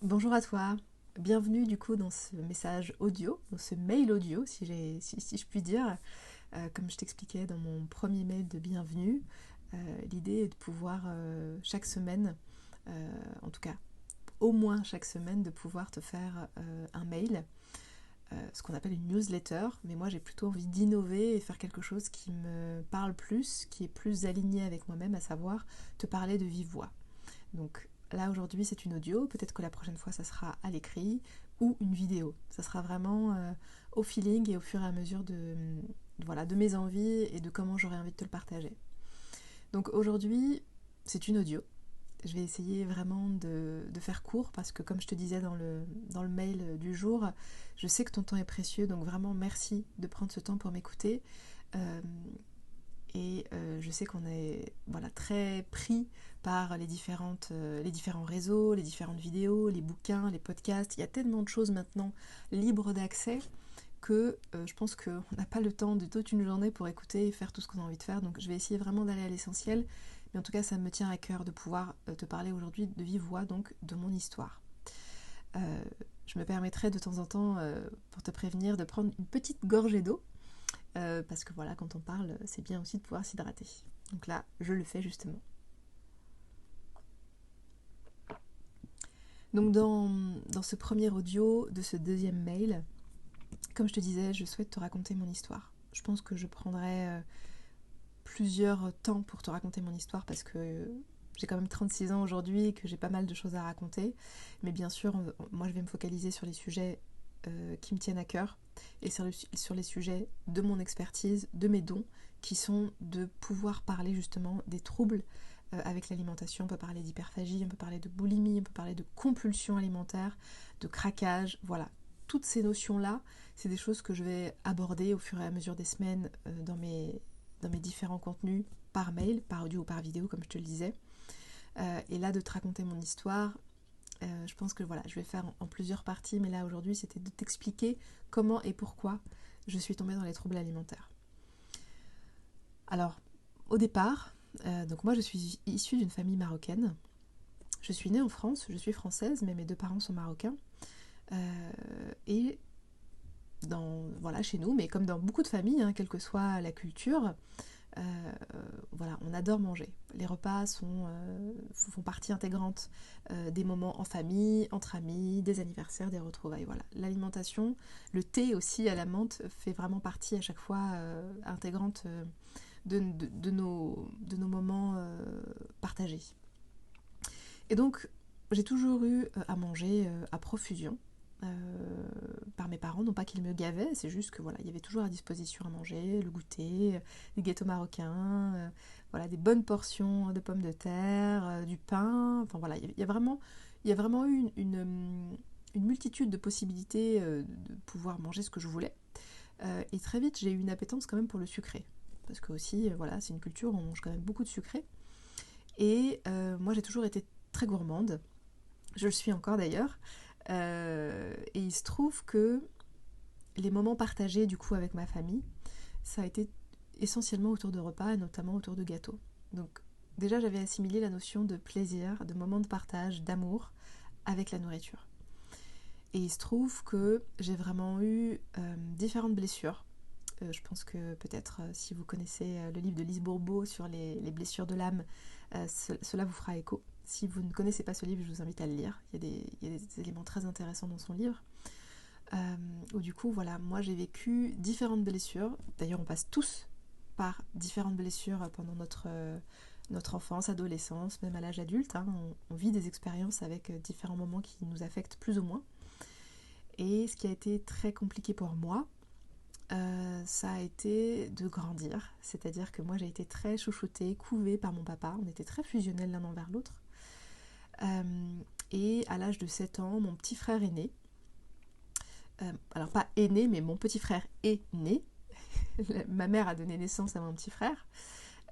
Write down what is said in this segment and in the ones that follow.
Bonjour à toi, bienvenue du coup dans ce message audio, dans ce mail audio si je puis dire. Comme je t'expliquais dans mon premier mail de bienvenue, l'idée est de pouvoir chaque semaine, en tout cas au moins chaque semaine, de pouvoir te faire un mail, ce qu'on appelle une newsletter, mais moi j'ai plutôt envie d'innover et faire quelque chose qui me parle plus, qui est plus aligné avec moi-même, à savoir te parler de vive voix. Donc là aujourd'hui c'est une audio, peut-être que la prochaine fois ça sera à l'écrit ou une vidéo. Ça sera vraiment au feeling et au fur et à mesure voilà, de mes envies et de comment j'aurais envie de te le partager. Donc aujourd'hui c'est une audio. Je vais essayer vraiment de faire court parce que comme je te disais dans le mail du jour, je sais que ton temps est précieux, donc vraiment merci de prendre ce temps pour m'écouter. Euh, je sais qu'on est voilà, très pris par les différents réseaux, les différentes vidéos, les bouquins, les podcasts. Il y a tellement de choses maintenant libres d'accès que je pense qu'on n'a pas le temps de toute une journée pour écouter et faire tout ce qu'on a envie de faire. Donc je vais essayer vraiment d'aller à l'essentiel. Mais en tout cas, ça me tient à cœur de pouvoir te parler aujourd'hui de vive voix, donc de mon histoire. Euh, je me permettrai de temps en temps, pour te prévenir, de prendre une petite gorgée d'eau parce que voilà, quand on parle, c'est bien aussi de pouvoir s'hydrater. Donc là, je le fais justement. Donc dans ce premier audio de ce deuxième mail, comme je te disais, je souhaite te raconter mon histoire. Je pense que je prendrai plusieurs temps pour te raconter mon histoire parce que j'ai quand même 36 ans aujourd'hui et que j'ai pas mal de choses à raconter. Mais bien sûr, moi je vais me focaliser sur les sujets qui me tiennent à cœur et sur les sujets de mon expertise, de mes dons, qui sont de pouvoir parler justement des troubles avec l'alimentation. On peut parler d'hyperphagie, on peut parler de boulimie, on peut parler de compulsion alimentaire, de craquage, voilà. Toutes ces notions-là, c'est des choses que je vais aborder au fur et à mesure des semaines dans mes différents contenus, par mail, par audio ou par vidéo, comme je te le disais. Et là, de te raconter mon histoire, je pense que voilà, je vais faire en plusieurs parties, mais là aujourd'hui c'était de t'expliquer comment et pourquoi je suis tombée dans les troubles alimentaires. Alors, au départ, donc moi je suis issue d'une famille marocaine. Je suis née en France, je suis française, mais mes deux parents sont marocains. Et voilà, chez nous, mais comme dans beaucoup de familles, hein, quelle que soit la culture, voilà, on adore manger. Les repas font partie intégrante des moments en famille, entre amis, des anniversaires, des retrouvailles. Voilà. L'alimentation, le thé aussi à la menthe fait vraiment partie à chaque fois intégrante de nos moments partagés. Et donc, j'ai toujours eu à manger à profusion. Par mes parents, non pas qu'ils me gavaient, c'est juste que voilà, il y avait toujours à disposition à manger, le goûter, des gâteaux marocains, voilà, des bonnes portions de pommes de terre, du pain, enfin voilà, il y a vraiment eu une multitude de possibilités de pouvoir manger ce que je voulais. Et très vite, j'ai eu une appétence quand même pour le sucré, parce que aussi, voilà, c'est une culture où on mange quand même beaucoup de sucré. Et moi, j'ai toujours été très gourmande, je le suis encore d'ailleurs. Et il se trouve que les moments partagés du coup avec ma famille, ça a été essentiellement autour de repas et notamment autour de gâteaux. Donc déjà j'avais assimilé la notion de plaisir, de moments de partage, d'amour avec la nourriture. Et il se trouve que j'ai vraiment eu différentes blessures. Je pense que peut-être si vous connaissez le livre de Lise Bourbeau sur les blessures de l'âme, cela vous fera écho. Si vous ne connaissez pas ce livre, je vous invite à le lire. Il y a des éléments très intéressants dans son livre. Où du coup, voilà, moi j'ai vécu différentes blessures. D'ailleurs, on passe tous par différentes blessures pendant notre enfance, adolescence, même à l'âge adulte. Hein. On vit des expériences avec différents moments qui nous affectent plus ou moins. Et ce qui a été très compliqué pour moi, ça a été de grandir. C'est-à-dire que moi j'ai été très chouchoutée, couvée par mon papa. On était très fusionnels l'un envers l'autre. Et à l'âge de 7 ans, mon petit frère est né. Alors pas aîné, mais mon petit frère est né. Ma mère a donné naissance à mon petit frère.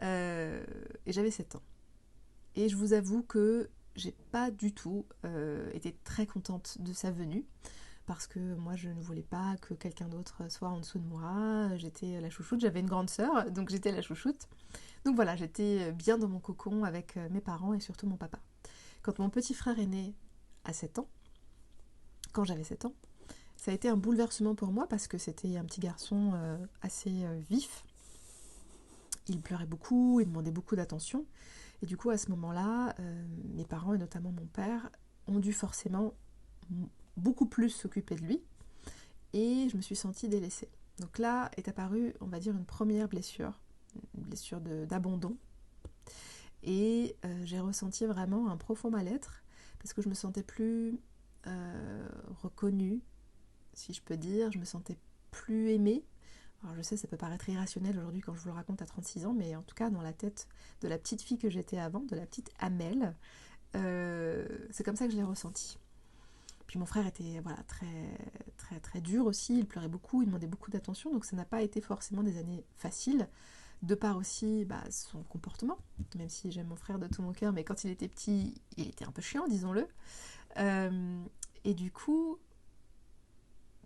Et j'avais 7 ans. Et je vous avoue que j'ai pas du tout été très contente de sa venue. Parce que moi je ne voulais pas que quelqu'un d'autre soit en dessous de moi. J'étais la chouchoute, j'avais une grande sœur, donc j'étais la chouchoute. Donc voilà, j'étais bien dans mon cocon avec mes parents et surtout mon papa. Quand mon petit frère est né à 7 ans, quand j'avais 7 ans. Ça a été un bouleversement pour moi parce que c'était un petit garçon assez vif. Il pleurait beaucoup, il demandait beaucoup d'attention. Et du coup, à ce moment-là, mes parents, et notamment mon père, ont dû forcément beaucoup plus s'occuper de lui. Et je me suis sentie délaissée. Donc là est apparue, on va dire, une première blessure, une blessure d'abandon. Et j'ai ressenti vraiment un profond mal-être parce que je me sentais plus reconnue, si je peux dire. Je me sentais plus aimée. Alors je sais, ça peut paraître irrationnel aujourd'hui quand je vous le raconte à 36 ans, mais en tout cas dans la tête de la petite fille que j'étais avant, de la petite Amel, c'est comme ça que je l'ai ressenti. Puis mon frère était voilà, très, très, très dur aussi, il pleurait beaucoup, il demandait beaucoup d'attention, donc ça n'a pas été forcément des années faciles, de par aussi son comportement, même si j'aime mon frère de tout mon cœur, mais quand il était petit, il était un peu chiant, disons-le. Et du coup,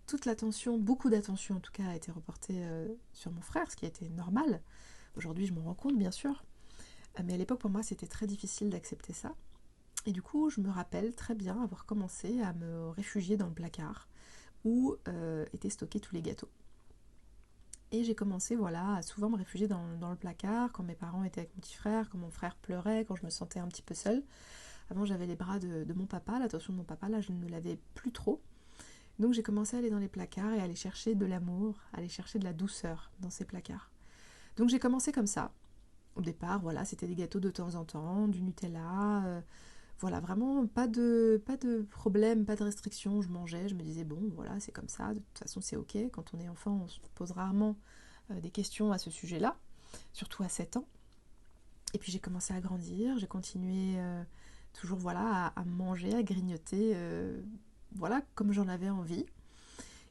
toute l'attention, beaucoup d'attention en tout cas, a été reportée sur mon frère, ce qui a été normal. Aujourd'hui, je m'en rends compte, bien sûr. Mais à l'époque, pour moi, c'était très difficile d'accepter ça. Et du coup, je me rappelle très bien avoir commencé à me réfugier dans le placard où étaient stockés tous les gâteaux. Et j'ai commencé voilà, à souvent me réfugier dans le placard quand mes parents étaient avec mon petit frère, quand mon frère pleurait, quand je me sentais un petit peu seule. Avant, j'avais les bras de mon papa, l'attention de mon papa, là, je ne l'avais plus trop. Donc j'ai commencé à aller dans les placards et à aller chercher de l'amour, à aller chercher de la douceur dans ces placards. Donc j'ai commencé comme ça. Au départ, voilà, c'était des gâteaux de temps en temps, du Nutella, voilà, vraiment pas de problème, pas de restriction, je mangeais, je me disais bon, voilà, c'est comme ça, de toute façon c'est ok, quand on est enfant, on se pose rarement des questions à ce sujet-là, surtout à 7 ans. Et puis j'ai commencé à grandir, j'ai continué toujours voilà, à manger, à grignoter, voilà, comme j'en avais envie.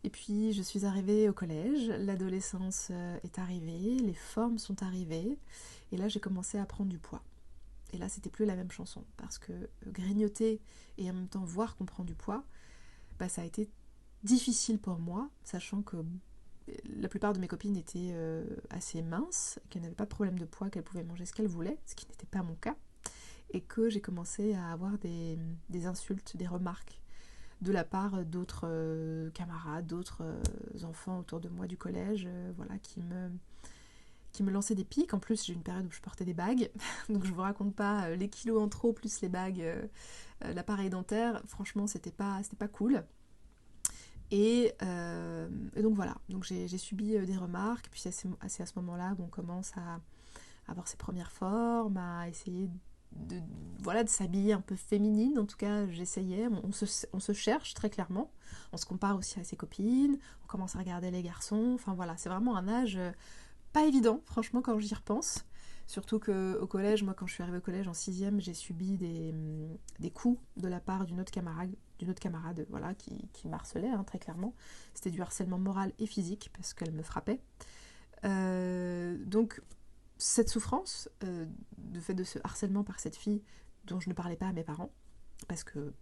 Et puis je suis arrivée au collège, l'adolescence est arrivée, les formes sont arrivées, et là j'ai commencé à prendre du poids. Et là c'était plus la même chanson, parce que grignoter et en même temps voir qu'on prend du poids, ça a été difficile pour moi, sachant que la plupart de mes copines étaient assez minces, qu'elles n'avaient pas de problème de poids, qu'elles pouvaient manger ce qu'elles voulaient, ce qui n'était pas mon cas, et que j'ai commencé à avoir des insultes, des remarques de la part d'autres camarades, d'autres enfants autour de moi du collège, voilà, qui me lançaient des pics. En plus, j'ai eu une période où je portais des bagues, donc je vous raconte pas les kilos en trop plus les bagues, l'appareil dentaire. Franchement, c'était pas cool. Et donc voilà, donc j'ai subi des remarques, puis c'est à ce moment-là qu'on commence à avoir ses premières formes, à essayer de s'habiller un peu féminine. En tout cas, j'essayais, on se cherche très clairement, on se compare aussi à ses copines, on commence à regarder les garçons, enfin voilà, c'est vraiment un âge pas évident, franchement, quand j'y repense. Surtout qu'au collège, moi quand je suis arrivée au collège en 6e, j'ai subi des coups de la part d'une autre camarade voilà, qui me harcelait, hein, très clairement. C'était du harcèlement moral et physique, parce qu'elle me frappait. Donc cette souffrance, de fait de ce harcèlement par cette fille dont je ne parlais pas à mes parents, parce que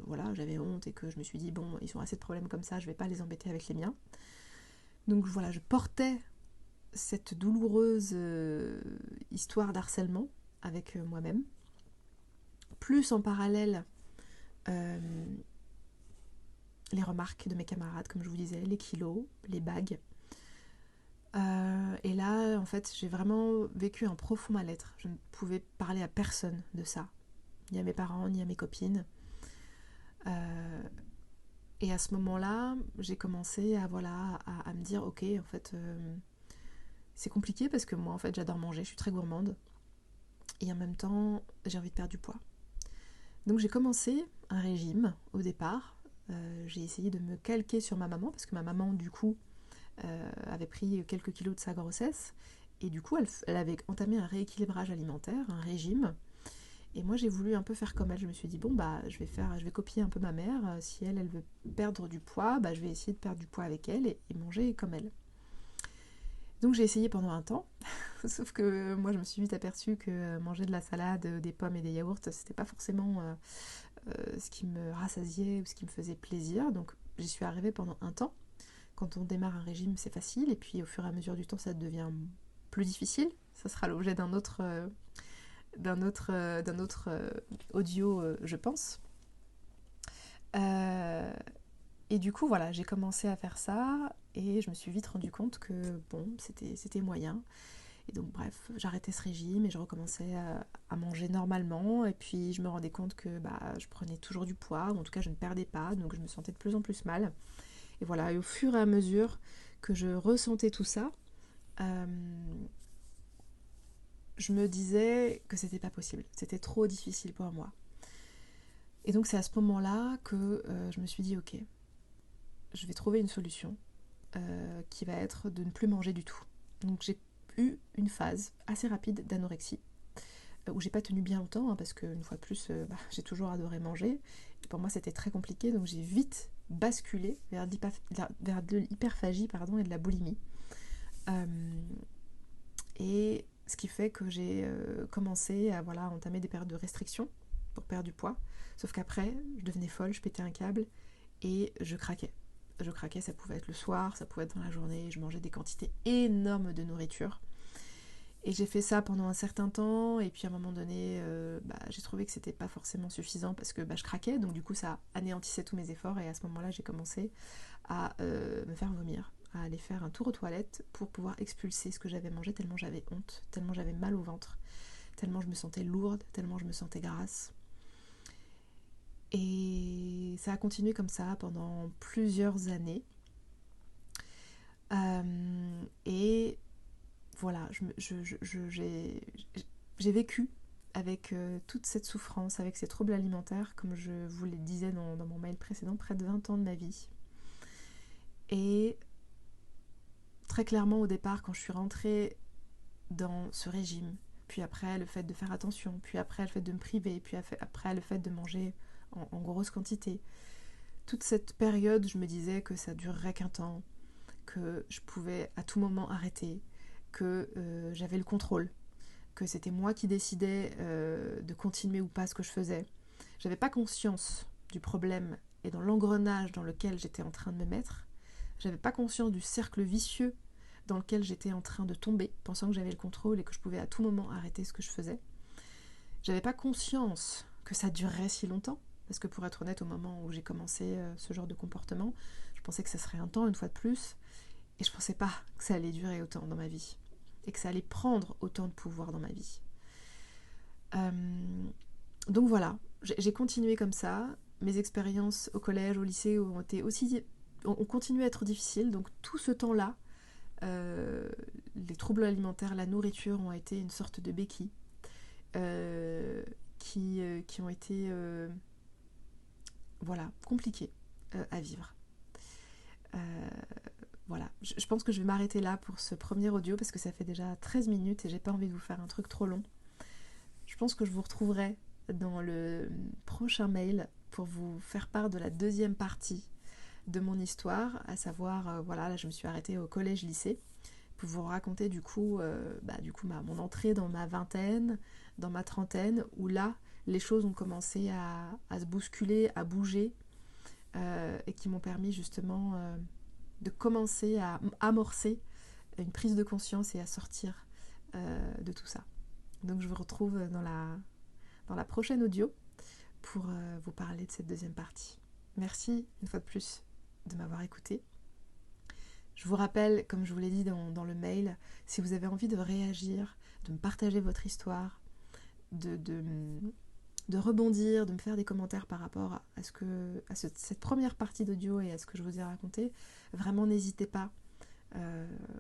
voilà, j'avais honte et que je me suis dit, bon, ils ont assez de problèmes comme ça, je vais pas les embêter avec les miens. Donc voilà, je portais cette douloureuse histoire d'harcèlement avec moi-même. Plus en parallèle, les remarques de mes camarades, comme je vous disais, les kilos, les bagues. Et là, en fait, j'ai vraiment vécu un profond mal-être. Je ne pouvais parler à personne de ça, ni à mes parents, ni à mes copines. Et à ce moment-là, j'ai commencé à me dire, ok, en fait, c'est compliqué parce que moi, en fait, j'adore manger, je suis très gourmande. Et en même temps, j'ai envie de perdre du poids. Donc j'ai commencé un régime au départ. J'ai essayé de me calquer sur ma maman, parce que ma maman, du coup, avait pris quelques kilos de sa grossesse. Et du coup, elle avait entamé un rééquilibrage alimentaire, un régime. Et moi, j'ai voulu un peu faire comme elle. Je me suis dit, bon, je vais copier un peu ma mère. Si elle veut perdre du poids, je vais essayer de perdre du poids avec elle et manger comme elle. Donc j'ai essayé pendant un temps, sauf que moi je me suis vite aperçue que manger de la salade, des pommes et des yaourts, c'était pas forcément ce qui me rassasiait ou ce qui me faisait plaisir. Donc j'y suis arrivée pendant un temps. Quand on démarre un régime, c'est facile, et puis au fur et à mesure du temps, ça devient plus difficile. Ça sera l'objet d'un autre audio, je pense. Et du coup, voilà, j'ai commencé à faire ça et je me suis vite rendu compte que bon, c'était moyen. Et donc bref, j'arrêtais ce régime et je recommençais à manger normalement. Et puis je me rendais compte que je prenais toujours du poids, ou en tout cas je ne perdais pas, donc je me sentais de plus en plus mal. Et voilà, et au fur et à mesure que je ressentais tout ça, euh, je me disais que c'était pas possible, c'était trop difficile pour moi. Et donc c'est à ce moment-là que je me suis dit ok, je vais trouver une solution qui va être de ne plus manger du tout. Donc j'ai eu une phase assez rapide d'anorexie où j'ai pas tenu bien longtemps parce qu'une fois de plus j'ai toujours adoré manger et pour moi c'était très compliqué, donc j'ai vite basculé vers de l'hyperphagie et de la boulimie. Et ce qui fait que j'ai commencé à entamer des périodes de restriction pour perdre du poids, sauf qu'après je devenais folle, je pétais un câble et je craquais. Je craquais, ça pouvait être le soir, ça pouvait être dans la journée, je mangeais des quantités énormes de nourriture. Et j'ai fait ça pendant un certain temps, et puis à un moment donné, j'ai trouvé que c'était pas forcément suffisant parce que je craquais, donc du coup ça anéantissait tous mes efforts, et à ce moment-là j'ai commencé à me faire vomir, à aller faire un tour aux toilettes pour pouvoir expulser ce que j'avais mangé, tellement j'avais honte, tellement j'avais mal au ventre, tellement je me sentais lourde, tellement je me sentais grasse. Et ça a continué comme ça pendant plusieurs années. Et voilà, j'ai vécu avec toute cette souffrance, avec ces troubles alimentaires, comme je vous le disais dans mon mail précédent, près de 20 ans de ma vie. Et très clairement au départ, quand je suis rentrée dans ce régime, puis après le fait de faire attention, puis après le fait de me priver, puis après le fait de manger en grosse quantité, toute cette période, je me disais que ça durerait qu'un temps, que je pouvais à tout moment arrêter, que j'avais le contrôle, que c'était moi qui décidais de continuer ou pas ce que je faisais. J'avais pas conscience du problème et dans l'engrenage dans lequel j'étais en train de me mettre. J'avais pas conscience du cercle vicieux dans lequel j'étais en train de tomber, pensant que j'avais le contrôle et que je pouvais à tout moment arrêter ce que je faisais. J'avais pas conscience que ça durerait si longtemps, parce que pour être honnête, au moment où j'ai commencé ce genre de comportement, je pensais que ça serait un temps, une fois de plus, et je pensais pas que ça allait durer autant dans ma vie, et que ça allait prendre autant de pouvoir dans ma vie. Donc voilà, j'ai continué comme ça. Mes expériences au collège, au lycée ont continué à être difficiles. Donc tout ce temps-là, les troubles alimentaires, la nourriture ont été une sorte de béquille qui ont été compliquées à vivre. Voilà, je pense que je vais m'arrêter là pour ce premier audio parce que ça fait déjà 13 minutes et j'ai pas envie de vous faire un truc trop long. Je pense que je vous retrouverai dans le prochain mail pour vous faire part de la deuxième partie de mon histoire, à savoir, là je me suis arrêtée au collège-lycée, pour vous raconter mon entrée dans ma vingtaine, dans ma trentaine, où là les choses ont commencé à se bousculer, à bouger, et qui m'ont permis justement de commencer à amorcer une prise de conscience et à sortir de tout ça. Donc je vous retrouve dans la prochaine audio pour vous parler de cette deuxième partie. Merci une fois de plus de m'avoir écouté. Je vous rappelle, comme je vous l'ai dit dans le mail, si vous avez envie de réagir, de me partager votre histoire, de rebondir, de me faire des commentaires par rapport cette première partie d'audio et à ce que je vous ai raconté, vraiment n'hésitez pas.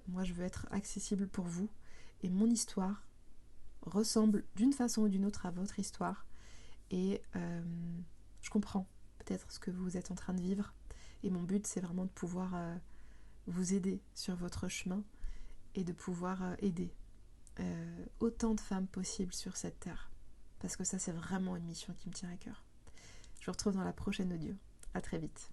Moi je veux être accessible pour vous et mon histoire ressemble d'une façon ou d'une autre à votre histoire et je comprends peut-être ce que vous êtes en train de vivre et mon but c'est vraiment de pouvoir vous aider sur votre chemin et de pouvoir aider autant de femmes possible sur cette terre, parce que ça c'est vraiment une mission qui me tient à cœur. Je vous retrouve dans la prochaine audio. À très vite.